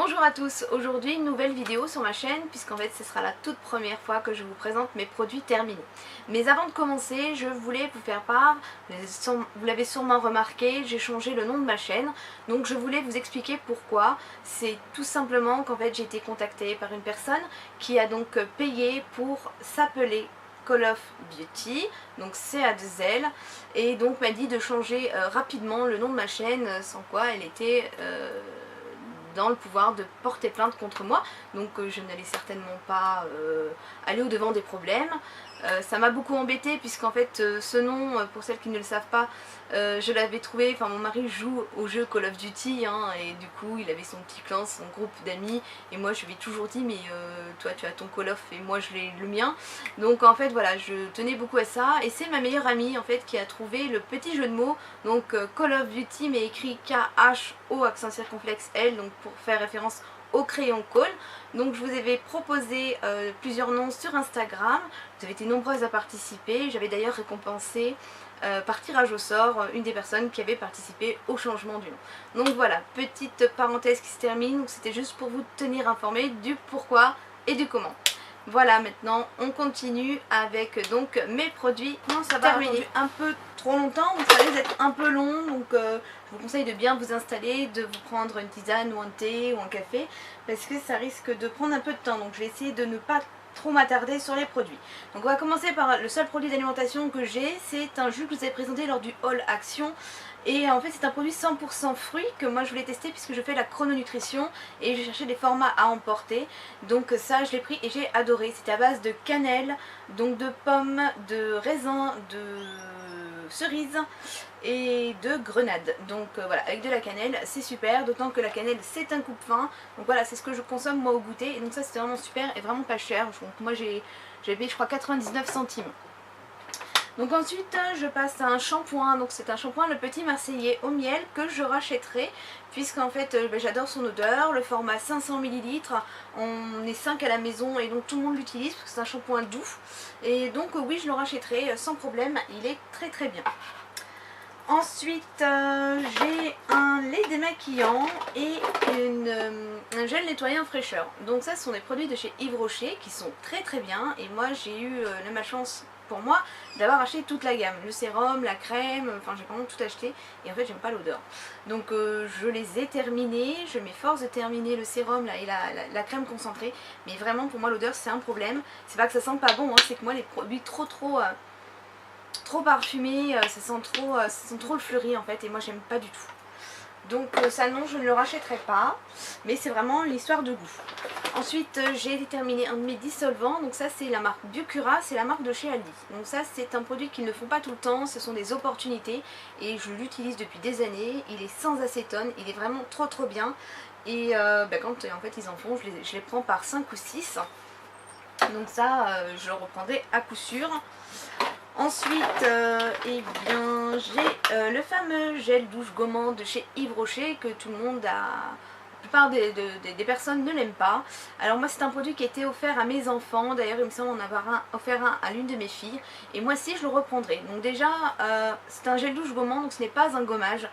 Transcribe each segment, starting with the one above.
Bonjour à tous, aujourd'hui une nouvelle vidéo sur ma chaîne puisqu'en fait ce sera la toute première fois que je vous présente mes produits terminés. Mais avant de commencer, je voulais vous faire part, vous l'avez sûrement remarqué, j'ai changé le nom de ma chaîne. Donc je voulais vous expliquer pourquoi. C'est tout simplement qu'en fait j'ai été contactée par une personne qui a donc payé pour s'appeler Call of Beauty, donc CA2L, et donc m'a dit de changer rapidement le nom de ma chaîne, sans quoi elle était dans le pouvoir de porter plainte contre moi. Donc je n'allais certainement pas aller au devant des problèmes. Ça m'a beaucoup embêtée puisqu'en fait ce nom, pour celles qui ne le savent pas, je l'avais trouvé, enfin mon mari joue au jeu Call of Duty et du coup il avait son petit clan, son groupe d'amis, et moi je lui ai toujours dit mais toi tu as ton Call of et moi je l'ai le mien. Donc en fait voilà, je tenais beaucoup à ça, et c'est ma meilleure amie en fait qui a trouvé le petit jeu de mots, donc Call of Duty mais écrit K-H-O accent circonflexe L, donc pour faire référence au crayon Call. Donc je vous avais proposé plusieurs noms sur Instagram, vous avez été nombreuses à participer, j'avais d'ailleurs récompensé par tirage au sort une des personnes qui avait participé au changement du nom. Donc voilà, petite parenthèse qui se termine, donc c'était juste pour vous tenir informé du pourquoi et du comment. Voilà, maintenant on continue avec donc mes produits. Non, ça va terminer un peu trop longtemps, donc ça risque d'être un peu long, donc je vous conseille de bien vous installer, de vous prendre une tisane ou un thé ou un café, parce que ça risque de prendre un peu de temps. Donc je vais essayer de ne pas trop m'attarder sur les produits. Donc on va commencer par le seul produit d'alimentation que j'ai, c'est un jus que je vous ai présenté lors du haul action. Et en fait c'est un produit 100% fruits que moi je voulais tester puisque je fais la chrononutrition et je cherchais des formats à emporter. Donc ça je l'ai pris et j'ai adoré. C'était à base de cannelle, donc de pommes, de raisins, de cerises et de grenades. Donc voilà, avec de la cannelle c'est super, d'autant que la cannelle c'est un coupe-faim. Donc voilà, c'est ce que je consomme moi au goûter, et donc ça c'était vraiment super et vraiment pas cher. Donc moi j'ai payé je crois 99 centimes. Donc ensuite je passe à un shampoing, donc c'est un shampoing le Petit Marseillais au miel que je rachèterai puisqu'en fait j'adore son odeur, le format 500 ml, on est 5 à la maison et donc tout le monde l'utilise parce que c'est un shampoing doux, et donc oui je le rachèterai sans problème, il est très très bien. Ensuite j'ai un lait démaquillant et un gel nettoyant fraîcheur. Donc ça ce sont des produits de chez Yves Rocher qui sont très très bien, et moi j'ai eu la malchance pour moi d'avoir acheté toute la gamme, le sérum, la crème, enfin j'ai vraiment tout acheté, et en fait j'aime pas l'odeur. Donc je les ai terminés, je m'efforce de terminer le sérum là, et la crème concentrée, mais vraiment pour moi l'odeur c'est un problème. C'est pas que ça sent pas bon, c'est que moi les produits trop parfumé, ça sent trop le fleuri en fait, et moi j'aime pas du tout. Donc ça non, je ne le rachèterai pas, mais c'est vraiment l'histoire de goût. Ensuite j'ai terminé un de mes dissolvants, donc ça c'est la marque Biocura, c'est la marque de chez Aldi. Donc ça c'est un produit qu'ils ne font pas tout le temps, ce sont des opportunités, et je l'utilise depuis des années. Il est sans acétone, il est vraiment trop bien, et quand en fait ils en font, je les prends par 5 ou 6. Donc ça je le reprendrai à coup sûr. Ensuite, eh bien, j'ai le fameux gel douche gommant de chez Yves Rocher que tout le monde a... La plupart des personnes ne l'aiment pas. Alors moi c'est un produit qui a été offert à mes enfants, d'ailleurs il me semble en avoir offert un à l'une de mes filles, et moi aussi je le reprendrai. Donc déjà c'est un gel douche gommant, donc ce n'est pas un gommage.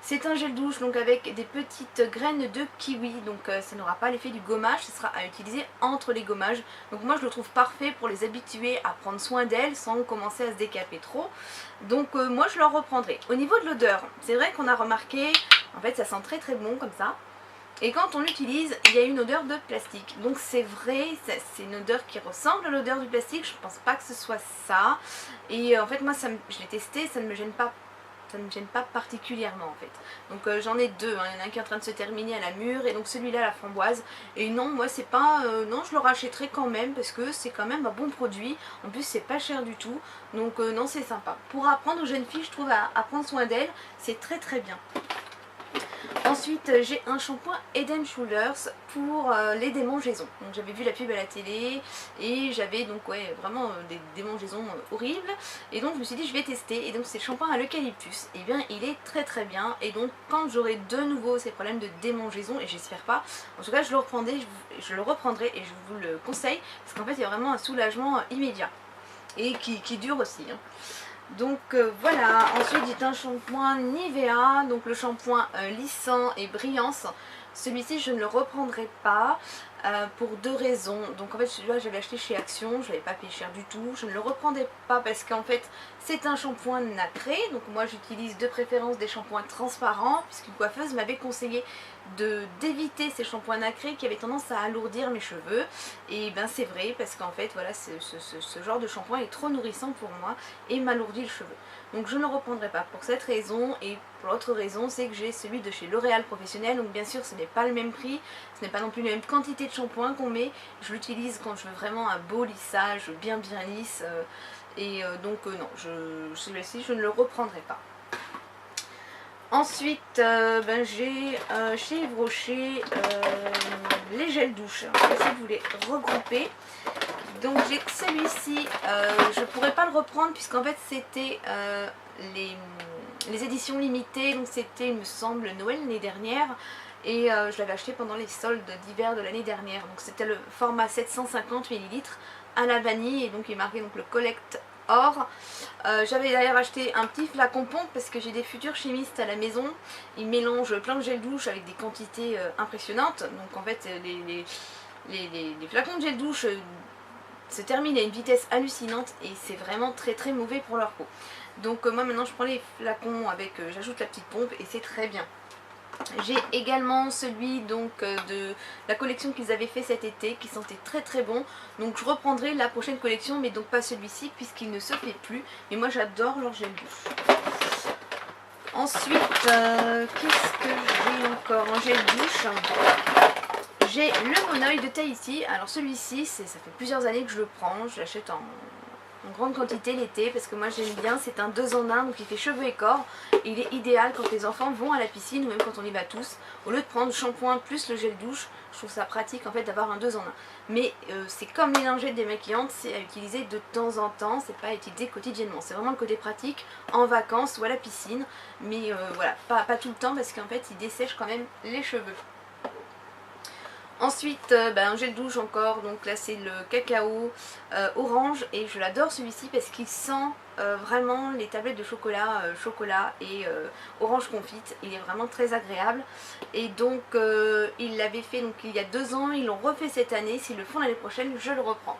C'est un gel douche donc avec des petites graines de kiwi, donc ça n'aura pas l'effet du gommage, ce sera à utiliser entre les gommages. Donc moi je le trouve parfait pour les habituer à prendre soin d'elles sans commencer à se décaper trop. Donc moi je le reprendrai. Au niveau de l'odeur, c'est vrai qu'on a remarqué, en fait ça sent très très bon comme ça. Et quand on l'utilise, il y a une odeur de plastique. Donc c'est vrai, c'est une odeur qui ressemble à l'odeur du plastique, je ne pense pas que ce soit ça. Et en fait moi je l'ai testé, ça ne me gêne pas. Ça ne me gêne pas particulièrement en fait. Donc j'en ai deux, il y en a un qui est en train de se terminer à la mûre, et donc celui-là la framboise. Et non, moi c'est pas... non, je le rachèterai quand même parce que c'est quand même un bon produit. En plus c'est pas cher du tout. Donc non, c'est sympa. Pour apprendre aux jeunes filles, je trouve, à prendre soin d'elles, c'est très très bien. Ensuite j'ai un shampoing Head & Shoulders pour les démangeaisons. Donc j'avais vu la pub à la télé et j'avais donc vraiment des démangeaisons horribles, et donc je me suis dit je vais tester. Et donc c'est le shampoing à l'eucalyptus, et bien il est très très bien, et donc quand j'aurai de nouveau ces problèmes de démangeaison, et j'espère pas, en tout cas je le reprendrai et je vous le conseille parce qu'en fait il y a vraiment un soulagement immédiat et qui dure aussi. Donc voilà, ensuite j'ai un shampoing Nivea, donc le shampoing lissant et brillance. Celui-ci je ne le reprendrai pas pour deux raisons. Donc en fait celui-là j'avais acheté chez Action, je l'avais pas payé cher du tout. Je ne le reprendrai pas parce qu'en fait c'est un shampoing nacré. Donc moi j'utilise de préférence des shampoings transparents puisqu'une coiffeuse m'avait conseillé d'éviter ces shampoings nacrés qui avaient tendance à alourdir mes cheveux. Et ben c'est vrai parce qu'en fait voilà ce genre de shampoing est trop nourrissant pour moi et m'alourdit le cheveu. Donc je ne le reprendrai pas pour cette raison, et pour l'autre raison c'est que j'ai celui de chez L'Oréal Professionnel, donc bien sûr ce n'est pas le même prix, ce n'est pas non plus la même quantité de shampoing qu'on met, je l'utilise quand je veux vraiment un beau lissage bien lisse, donc non, celui-ci je ne le reprendrai pas. Ensuite j'ai chez Yves Rocher les gels douche, je vais essayer de vous les regrouper. Donc j'ai celui-ci, je ne pourrais pas le reprendre puisqu'en fait c'était les éditions limitées, donc c'était il me semble Noël l'année dernière, et je l'avais acheté pendant les soldes d'hiver de l'année dernière. Donc c'était le format 750 ml à la vanille, et donc il est marqué donc le Collect Or. J'avais d'ailleurs acheté un petit flacon pompe parce que j'ai des futurs chimistes à la maison, ils mélangent plein de gel douche avec des quantités impressionnantes. Donc en fait les flacons de gel douche se terminent à une vitesse hallucinante et c'est vraiment très mauvais pour leur peau. Donc moi maintenant je prends les flacons avec, j'ajoute la petite pompe et c'est très bien. J'ai également celui donc de la collection qu'ils avaient fait cet été qui sentait très bon. Donc je reprendrai la prochaine collection, mais donc pas celui-ci puisqu'il ne se fait plus. Mais moi j'adore leur gel douche. Ensuite, qu'est-ce que j'ai encore en gel douche? J'ai le Monoï de Tahiti. Alors celui-ci, ça fait plusieurs années que je le prends. Je l'achète en grande quantité l'été parce que moi j'aime bien. C'est un 2 en 1, donc il fait cheveux et corps. Il est idéal quand les enfants vont à la piscine ou même quand on y va tous. Au lieu de prendre shampoing plus le gel douche, je trouve ça pratique en fait d'avoir un 2 en 1. Mais c'est comme les lingettes démaquillantes, c'est à utiliser de temps en temps, c'est pas à utiliser quotidiennement. C'est vraiment le côté pratique en vacances ou à la piscine. Mais voilà, pas tout le temps parce qu'en fait il dessèche quand même les cheveux. Ensuite un gel douche encore, donc là c'est le cacao orange, et je l'adore celui-ci parce qu'il sent vraiment les tablettes de chocolat, et orange confite. Il est vraiment très agréable, et donc ils l'avaient fait donc il y a 2 ans, ils l'ont refait cette année. S'ils le font l'année prochaine, je le reprends.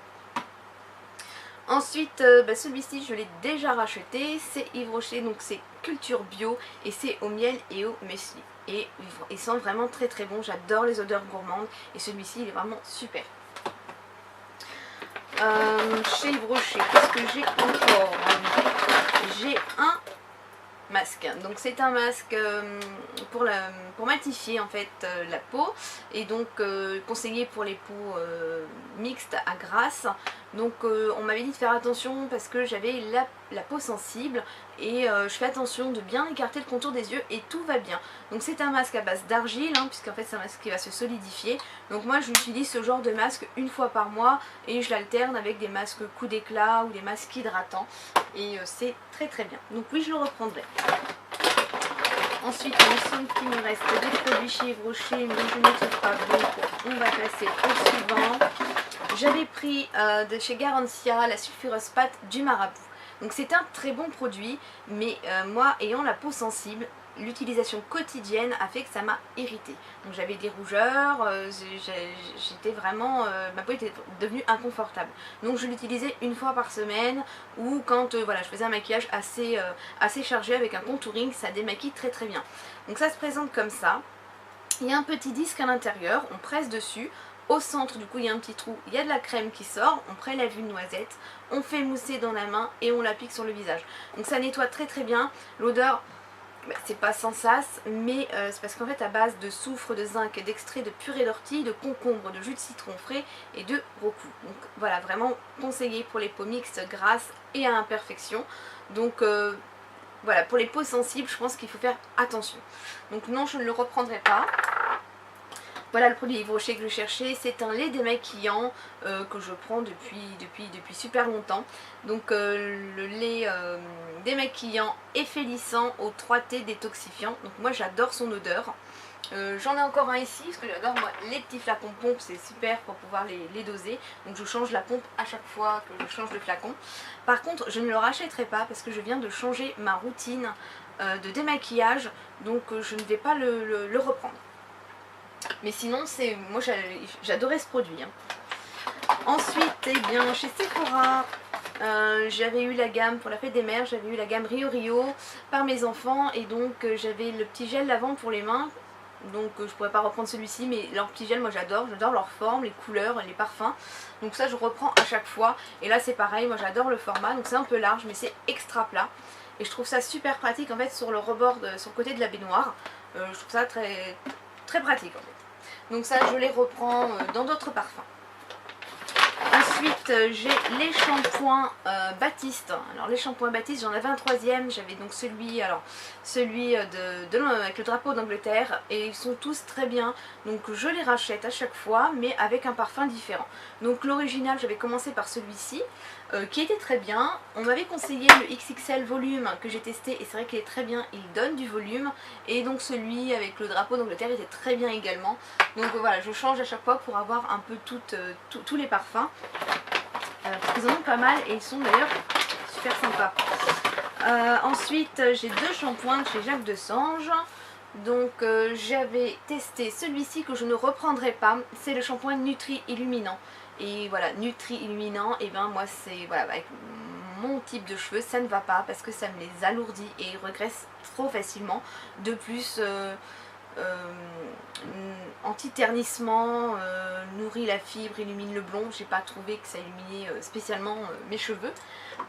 Ensuite celui-ci je l'ai déjà racheté, c'est Yves Rocher, donc c'est culture bio et c'est au miel et au muesli. Et il sent vraiment très bon, j'adore les odeurs gourmandes et celui-ci il est vraiment super. Chez Yves Rocher, qu'est-ce que j'ai encore? J'ai un masque, donc c'est un masque pour matifier en fait la peau, et donc conseillé pour les peaux mixtes à grasse. Donc on m'avait dit de faire attention parce que j'avais la peau sensible, et je fais attention de bien écarter le contour des yeux et tout va bien. Donc c'est un masque à base d'argile, puisqu'en fait c'est un masque qui va se solidifier. Donc moi j'utilise ce genre de masque une fois par mois et je l'alterne avec des masques coup d'éclat ou des masques hydratants, et c'est très bien. Donc oui, je le reprendrai. Ensuite il me semble qu'il me reste des produits chez Yves Rocher, mais je ne trouve pas, donc on va passer au suivant. J'avais pris de chez Garancia la sulfureuse pâte du marabout. Donc c'est un très bon produit, mais moi ayant la peau sensible, l'utilisation quotidienne a fait que ça m'a irritée. Donc j'avais des rougeurs, j'étais vraiment, ma peau était devenue inconfortable. Donc je l'utilisais une fois par semaine, ou quand voilà, je faisais un maquillage assez chargé avec un contouring, ça démaquille très bien. Donc ça se présente comme ça. Il y a un petit disque à l'intérieur, on presse dessus. Au centre du coup il y a un petit trou, il y a de la crème qui sort, on prélève une noisette, on fait mousser dans la main et on l'applique sur le visage. Donc ça nettoie très bien. L'odeur, c'est pas sans sas, mais c'est parce qu'en fait à base de soufre, de zinc, d'extrait de purée d'ortie, de concombre, de jus de citron frais et de roku. Donc voilà, vraiment conseillé pour les peaux mixtes, grasses et à imperfection. Donc voilà, pour les peaux sensibles, je pense qu'il faut faire attention. Donc non, je ne le reprendrai pas. Voilà le produit Yves Rocher que je cherchais, c'est un lait démaquillant que je prends depuis super longtemps. Donc le lait démaquillant effelissant au 3T détoxifiant. Donc moi j'adore son odeur. J'en ai encore un ici parce que j'adore moi les petits flacons pompe, c'est super pour pouvoir les doser. Donc je change la pompe à chaque fois que je change de flacon. Par contre je ne le rachèterai pas parce que je viens de changer ma routine de démaquillage, donc je ne vais pas le reprendre. Mais sinon, moi j'adorais ce produit. Hein. Ensuite, eh bien, chez Sephora, j'avais eu la gamme pour la fête des mères, j'avais eu la gamme Rio Rio par mes enfants. Et donc j'avais le petit gel lavant pour les mains. Donc je pourrais pas reprendre celui-ci, mais leur petit gel moi j'adore leur forme, les couleurs, les parfums. Donc ça je reprends à chaque fois. Et là c'est pareil, moi j'adore le format, donc c'est un peu large mais c'est extra plat. Et je trouve ça super pratique en fait sur le rebord, sur le côté de la baignoire. Je trouve ça très, très pratique en fait. Donc ça je les reprends dans d'autres parfums. Ensuite j'ai les shampoings Baptiste. Alors les shampoings Baptiste, j'en avais un troisième, j'avais donc celui avec le drapeau d'Angleterre, et ils sont tous très bien, donc je les rachète à chaque fois mais avec un parfum différent. Donc l'original j'avais commencé par celui-ci qui était très bien. On m'avait conseillé le XXL volume que j'ai testé et c'est vrai qu'il est très bien, il donne du volume, et donc celui avec le drapeau d'Angleterre était très bien également. Donc voilà, je change à chaque fois pour avoir un peu tous les parfums. Parce qu'ils en ont pas mal et ils sont d'ailleurs super sympas. Ensuite j'ai deux shampoings de chez Jacques Desange. Donc j'avais testé celui-ci que je ne reprendrai pas, c'est le shampoing Nutri Illuminant. Et voilà, Nutri Illuminant, et ben moi c'est voilà, avec mon type de cheveux ça ne va pas parce que ça me les alourdit et ils regressent trop facilement. De plus anti-ternissement, nourrit la fibre, illumine le blond. J'ai pas trouvé que ça illuminait spécialement mes cheveux.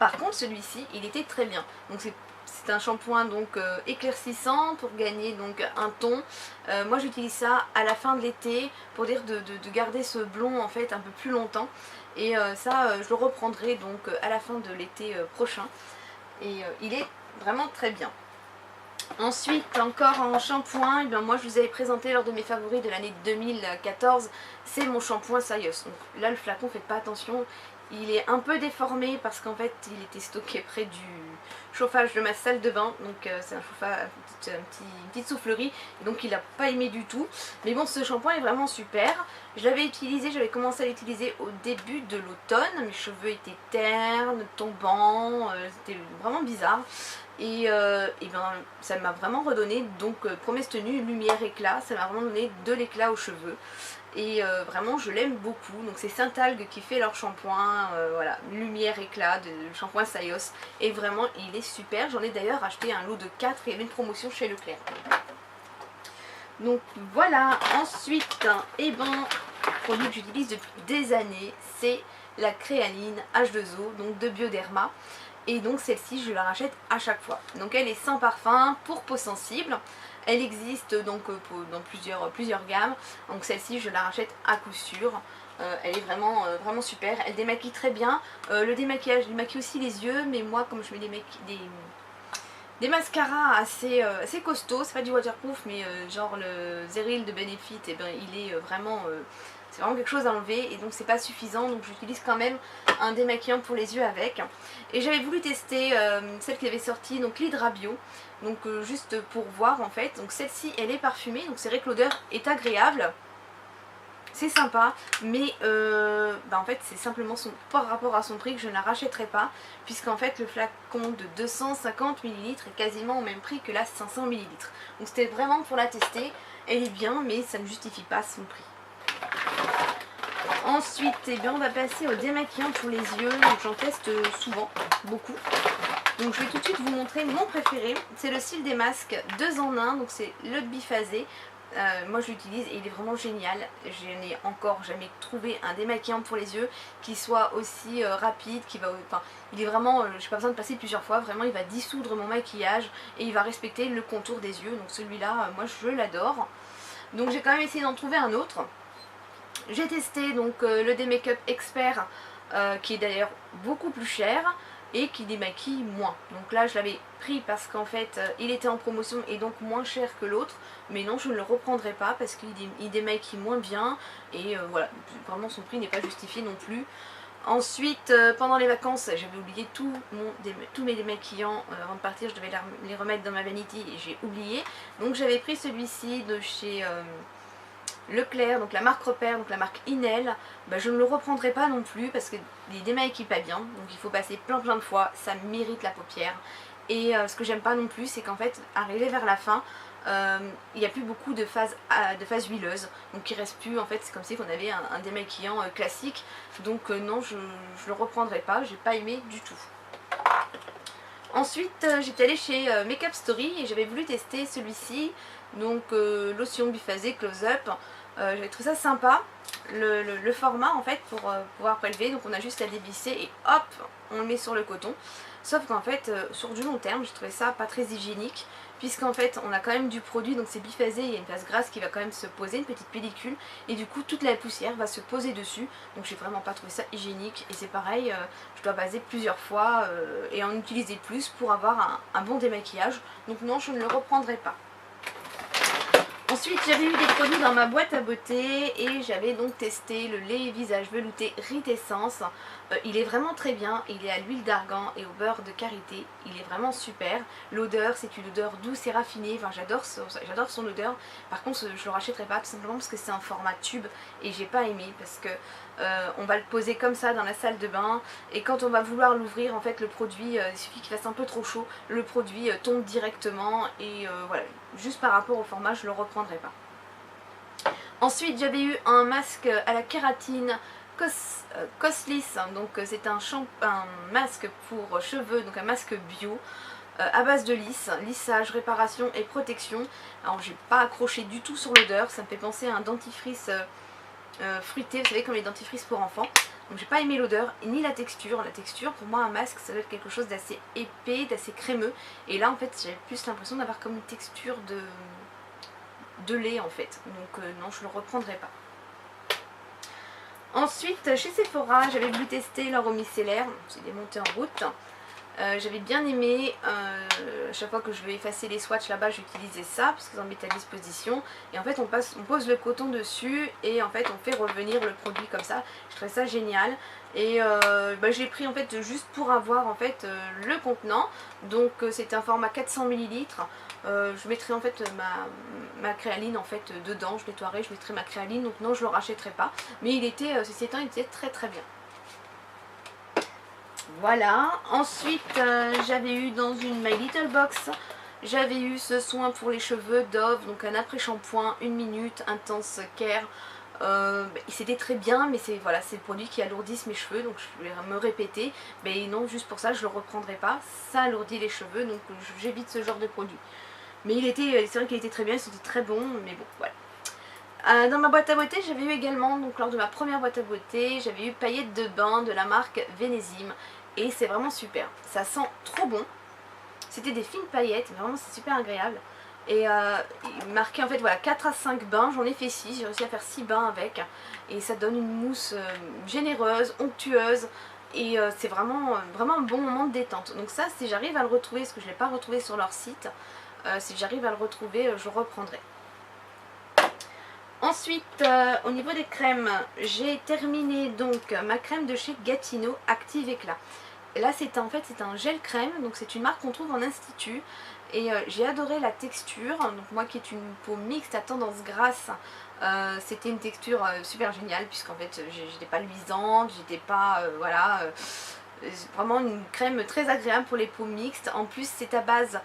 Par contre celui-ci il était très bien. Donc c'est un shampoing donc éclaircissant pour gagner donc un ton. Moi j'utilise ça à la fin de l'été pour dire de garder ce blond en fait un peu plus longtemps. Et ça je le reprendrai donc à la fin de l'été prochain. Et il est vraiment très bien. Ensuite encore en shampoing, et bien moi je vous avais présenté lors de mes favoris de l'année 2014, c'est mon shampoing Sayos. Donc là le flacon, faites pas attention, il est un peu déformé parce qu'en fait il était stocké près du chauffage de ma salle de bain. Donc c'est un chauffage, une petite soufflerie, et donc il n'a pas aimé du tout. Mais bon, ce shampoing est vraiment super. Je l'avais utilisé, j'avais commencé à l'utiliser au début de l'automne. Mes cheveux étaient ternes, tombants, c'était vraiment bizarre. Et ben ça m'a vraiment redonné, donc promesse tenue, lumière éclat, ça m'a vraiment donné de l'éclat aux cheveux. Et vraiment je l'aime beaucoup. Donc c'est Saint-Algue qui fait leur shampoing, voilà, lumière éclat, de shampoing Sayos. Et vraiment il est super, j'en ai d'ailleurs acheté un lot de 4, il y avait une promotion chez Leclerc. Donc voilà, ensuite, et ben, produit que j'utilise depuis des années, c'est la créaline H2O, donc de Bioderma. Et donc celle-ci je la rachète à chaque fois. Donc elle est sans parfum, pour peau sensible. Elle existe donc dans plusieurs gammes. Donc celle-ci je la rachète à coup sûr. Elle est vraiment super. Elle démaquille très bien. Le démaquillage, il démaquille aussi les yeux. Mais moi comme je mets des mascaras assez costauds, c'est pas du waterproof mais genre le Zeril de Benefit, et ben il est c'est vraiment quelque chose à enlever, et donc c'est pas suffisant, donc j'utilise quand même un démaquillant pour les yeux avec. Et j'avais voulu tester celle qui avait sorti, donc l'Hydra Bio, donc juste pour voir en fait. Donc celle-ci elle est parfumée, donc c'est vrai que l'odeur est agréable, c'est sympa, mais en fait c'est simplement par rapport à son prix que je ne la rachèterai pas, puisqu'en fait le flacon de 250 ml est quasiment au même prix que la 500 ml. Donc c'était vraiment pour la tester, elle est bien mais ça ne justifie pas son prix. Ensuite, eh bien, on va passer au démaquillant pour les yeux, donc j'en teste souvent, beaucoup. Donc je vais tout de suite vous montrer mon préféré, c'est le Cils des masques 2 en 1, donc c'est le biphasé. Moi je l'utilise et il est vraiment génial. Je n'ai encore jamais trouvé un démaquillant pour les yeux qui soit aussi rapide, il est vraiment, j'ai pas besoin de passer plusieurs fois, vraiment il va dissoudre mon maquillage et il va respecter le contour des yeux. Donc celui-là, moi je l'adore. Donc j'ai quand même essayé d'en trouver un autre. J'ai testé donc le D-Makeup Expert qui est d'ailleurs beaucoup plus cher et qui démaquille moins. Donc là je l'avais pris parce qu'en fait il était en promotion et donc moins cher que l'autre. Mais non, je ne le reprendrai pas parce qu'il démaquille moins bien et voilà, vraiment son prix n'est pas justifié non plus. Ensuite, pendant les vacances, j'avais oublié tous mes démaquillants. Avant de partir, je devais les remettre dans ma vanity et j'ai oublié. Donc j'avais pris celui-ci de chez Leclerc, donc la marque Repère, donc la marque Inel. Je ne le reprendrai pas non plus parce qu'il démaquille pas bien. Donc il faut passer plein de fois, ça m'irrite la paupière. Et ce que j'aime pas non plus, c'est qu'en fait, arrivé vers la fin, il n'y a plus beaucoup de phase huileuse, donc il reste plus, en fait c'est comme si on avait un démaquillant classique, donc non, je le reprendrai pas, j'ai pas aimé du tout. Ensuite j'étais allée chez Make Up Story et j'avais voulu tester celui-ci, donc lotion biphasée close-up. J'avais trouvé ça sympa, le format en fait pour pouvoir prélever, donc on a juste à dévisser et hop on le met sur le coton. Sauf qu'en fait sur du long terme je trouvais ça pas très hygiénique, puisqu'en fait on a quand même du produit, donc c'est biphasé, il y a une phase grasse qui va quand même se poser, une petite pellicule, et du coup toute la poussière va se poser dessus, donc j'ai vraiment pas trouvé ça hygiénique. Et c'est pareil, je dois baser plusieurs fois et en utiliser plus pour avoir un bon démaquillage, donc non, je ne le reprendrai pas. Ensuite j'avais eu des produits dans ma boîte à beauté et j'avais donc testé le lait visage velouté Rite Essence. Il est vraiment très bien, il est à l'huile d'argan et au beurre de karité, il est vraiment super. L'odeur, c'est une odeur douce et raffinée, enfin j'adore son odeur. Par contre je le rachèterai pas tout simplement parce que c'est un format tube et j'ai pas aimé, parce que on va le poser comme ça dans la salle de bain et quand on va vouloir l'ouvrir, en fait le produit, il suffit qu'il fasse un peu trop chaud, le produit tombe directement et voilà, juste par rapport au format je le reprendrai pas. Ensuite j'avais eu un masque à la kératine Coslis, donc c'est un masque pour cheveux, donc un masque bio à base de lissage, réparation et protection. Alors j'ai pas accroché du tout sur l'odeur, ça me fait penser à un dentifrice fruité, vous savez, comme les dentifrices pour enfants. Donc j'ai pas aimé l'odeur ni la texture. La texture, pour moi un masque ça doit être quelque chose d'assez épais, d'assez crémeux, et là en fait j'ai plus l'impression d'avoir comme une texture de lait en fait, donc non, je le reprendrai pas. Ensuite chez Sephora j'avais voulu tester leur eau micellaire, c'est des montées en route. J'avais bien aimé, à chaque fois que je vais effacer les swatchs là-bas j'utilisais ça parce qu'ils en mettent à disposition, et en fait on pose le coton dessus et en fait on fait revenir le produit comme ça. Je trouvais ça génial et je l'ai pris en fait juste pour avoir en fait le contenant, donc c'est un format 400 ml. Je mettrai en fait ma créaline en fait dedans, je nettoierai, je mettrai ma créaline, donc non je le rachèterai pas, mais il était, ceci étant, il était très très bien. Voilà, ensuite j'avais eu dans une My Little Box, j'avais eu ce soin pour les cheveux Dove, donc un après-shampoing 1 minute intense care. C'était très bien, mais c'est voilà, c'est le produit qui alourdissent mes cheveux, donc je vais me répéter, mais non, juste pour ça je le reprendrai pas, ça alourdit les cheveux, donc j'évite ce genre de produit. Mais c'est vrai qu'il était très bien, c'était très bon, mais bon, voilà. Dans ma boîte à beauté, j'avais eu également, donc lors de ma première boîte à beauté, j'avais eu paillettes de bain de la marque Vénésime. Et c'est vraiment super, ça sent trop bon. C'était des fines paillettes, mais vraiment c'est super agréable. Et il marquait en fait voilà 4 à 5 bains, j'en ai fait 6, j'ai réussi à faire 6 bains avec. Et ça donne une mousse généreuse, onctueuse. Et c'est vraiment un bon moment de détente. Donc ça, si j'arrive à le retrouver, parce que je ne l'ai pas retrouvé sur leur site, si j'arrive à le retrouver, je reprendrai. Ensuite, au niveau des crèmes, j'ai terminé donc ma crème de chez Gatineau Active Éclat. Et là c'est en fait c'est un gel crème, donc c'est une marque qu'on trouve en institut. Et j'ai adoré la texture, donc moi qui est une peau mixte à tendance grasse, c'était une texture super géniale, puisqu'en fait j'étais pas luisante, j'étais pas voilà, vraiment une crème très agréable pour les peaux mixtes. En plus c'est à base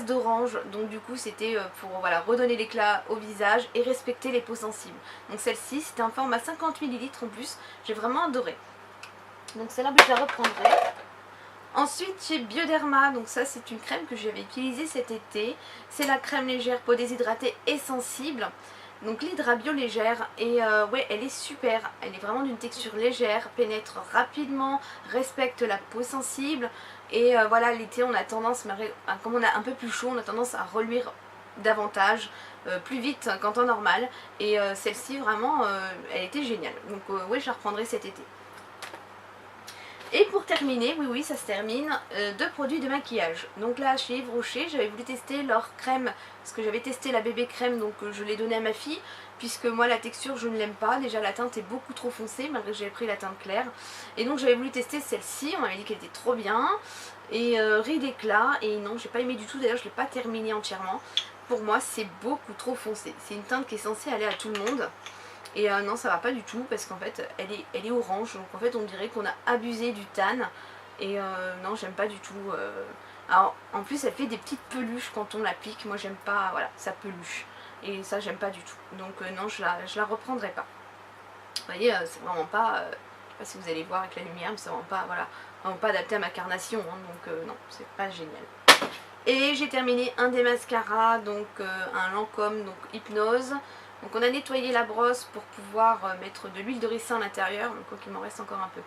d'orange, donc du coup c'était pour voilà, redonner l'éclat au visage et respecter les peaux sensibles. Donc celle-ci c'était un format 50 ml en plus, j'ai vraiment adoré. Donc celle-là je la reprendrai. Ensuite chez Bioderma, donc ça c'est une crème que j'avais utilisée cet été. C'est la crème légère peau déshydratée et sensible. Donc l'Hydra Bio légère, et ouais elle est super, elle est vraiment d'une texture légère, pénètre rapidement, respecte la peau sensible. Et voilà, l'été on a tendance, comme on a un peu plus chaud, on a tendance à reluire davantage, plus vite qu'en temps normal. Et celle-ci vraiment elle était géniale, donc ouais je la reprendrai cet été. Et pour terminer, oui ça se termine, 2 produits de maquillage. Donc là chez Yves Rocher, j'avais voulu tester leur crème, parce que j'avais testé la bébé crème, donc je l'ai donnée à ma fille, puisque moi la texture je ne l'aime pas, déjà la teinte est beaucoup trop foncée, malgré que j'avais pris la teinte claire. Et donc j'avais voulu tester celle-ci, on m'avait dit qu'elle était trop bien, et riz d'éclat, et non j'ai pas aimé du tout, d'ailleurs je ne l'ai pas terminée entièrement. Pour moi c'est beaucoup trop foncé, c'est une teinte qui est censée aller à tout le monde. Et non ça va pas du tout, parce qu'en fait elle est orange, donc en fait on dirait qu'on a abusé du tan. Et non j'aime pas du tout, Alors en plus elle fait des petites peluches quand on l'applique, moi j'aime pas, voilà, ça peluche. Et ça j'aime pas du tout. Donc non, je la reprendrai pas. Vous voyez, c'est vraiment pas, je sais pas si vous allez voir avec la lumière, mais c'est vraiment pas, voilà, vraiment pas adapté à ma carnation, hein, donc non, c'est pas génial. Et j'ai terminé un des mascaras, donc un Lancôme, donc Hypnose. Donc on a nettoyé la brosse pour pouvoir mettre de l'huile de ricin à l'intérieur, donc il m'en reste encore un peu.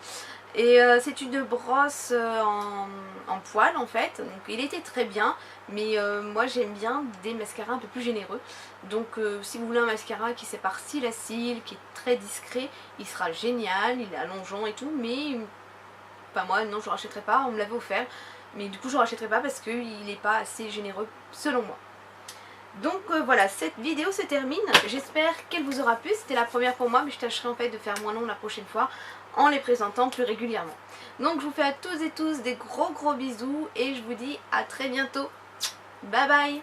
Et c'est une brosse en poil en fait, donc il était très bien, mais moi j'aime bien des mascaras un peu plus généreux. Donc si vous voulez un mascara qui sépare cils à cils, qui est très discret, il sera génial, il est allongeant et tout, mais pas moi, non je ne rachèterai pas, on me l'avait offert. Mais du coup je ne rachèterai pas parce qu'il n'est pas assez généreux selon moi. Donc voilà, cette vidéo se termine. J'espère qu'elle vous aura plu. C'était la première pour moi, mais je tâcherai en fait de faire moins long la prochaine fois en les présentant plus régulièrement. Donc je vous fais à tous et tous des gros bisous et je vous dis à très bientôt. Bye bye.